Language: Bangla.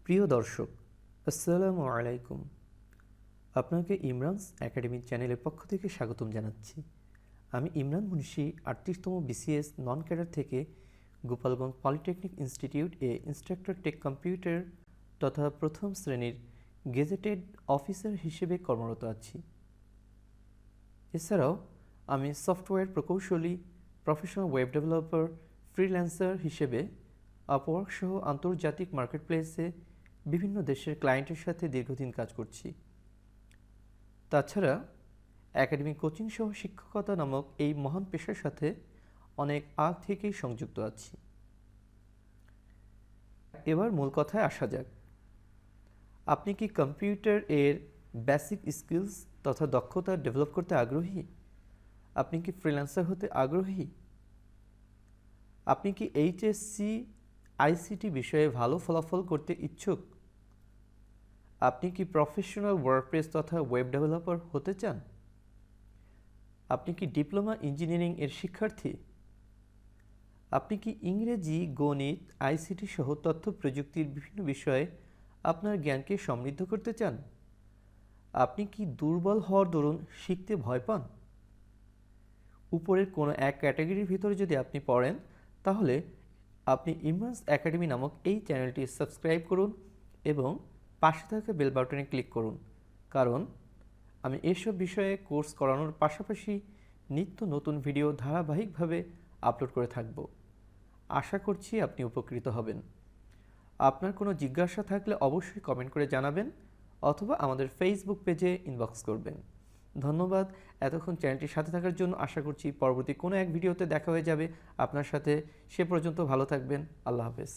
প্রিয় দর্শক, আসসালামু আলাইকুম। আপনাকে ইমরানস একাডেমি চ্যানেলের পক্ষ থেকে স্বাগতম জানাচ্ছি। আমি ইমরান মুন্সি 38তম বিসিএস নন ক্যাডার থেকে Gopalganj polytechnic institute instructor tech computer তথা প্রথম শ্রেণীর গেজেটেড অফিসার হিসেবে কর্মরত আছি। এছাড়াও আমি সফটওয়্যার প্রকৌশলী, প্রফেশনাল ওয়েব ডেভেলপার, ফ্রিল্যান্সার হিসেবে আপওয়ার্ক সহ আন্তর্জাতিক মার্কেটপ্লেসে বিভিন্ন দেশের ক্লায়েন্টের সাথে দীর্ঘদিন কাজ করছি। তাছাড়া একাডেমিক কোচিং সহ শিক্ষকতা নামক এই মহান পেশার সাথে অনেক আগ থেকেই সংযুক্ত আছি। এবার মূল কথায় আসা যাক। আপনি কি কম্পিউটার এর বেসিক স্কিলস তথা দক্ষতা ডেভেলপ করতে আগ্রহী? আপনি কি ফ্রিল্যান্সার হতে আগ্রহী? আপনি কি এইচএসসি আইসিটি বিষয়ে ভালো ফলাফল করতে ইচ্ছুক? আপনি কি প্রফেশনাল ওয়ার্ডপ্রেস তথা ওয়েব ডেভেলপার হতে চান? আপনি কি ডিপ্লোমা ইঞ্জিনিয়ারিং এর শিক্ষার্থী? আপনি কি ইংরেজি, গণিত, আইসিটি সহ তথ্য প্রযুক্তির বিভিন্ন বিষয়ে আপনার জ্ঞানকে সমৃদ্ধ করতে চান? আপনি কি দুর্বল হওয়ার দরুন শিখতে ভয় পান? উপরের কোনো এক ক্যাটাগরির ভিতরে যদি আপনি পড়েন, তাহলে আপনি ইমরানস একাডেমি নামক এই চ্যানেলটি সাবস্ক্রাইব করুন এবং পাশে থাকা বেল বাটনে ক্লিক করুন, কারণ আমি এসব বিষয়ে কোর্স করানোর পাশাপাশি নিত্য নতুন ভিডিও ধারাবাহিকভাবে আপলোড করে থাকব। আশা করছি আপনি উপকৃত হবেন। আপনার কোনো জিজ্ঞাসা থাকলে অবশ্যই কমেন্ট করে জানাবেন অথবা আমাদের ফেসবুক পেজে ইনবক্স করবেন। ধন্যবাদ এতক্ষণ চ্যানেলটির সাথে থাকার জন্য। আশা করছি পরবর্তী কোনো এক ভিডিওতে দেখা হয়ে যাবে আপনার সাথে। সে পর্যন্ত ভালো থাকবেন। আল্লাহ হাফেজ।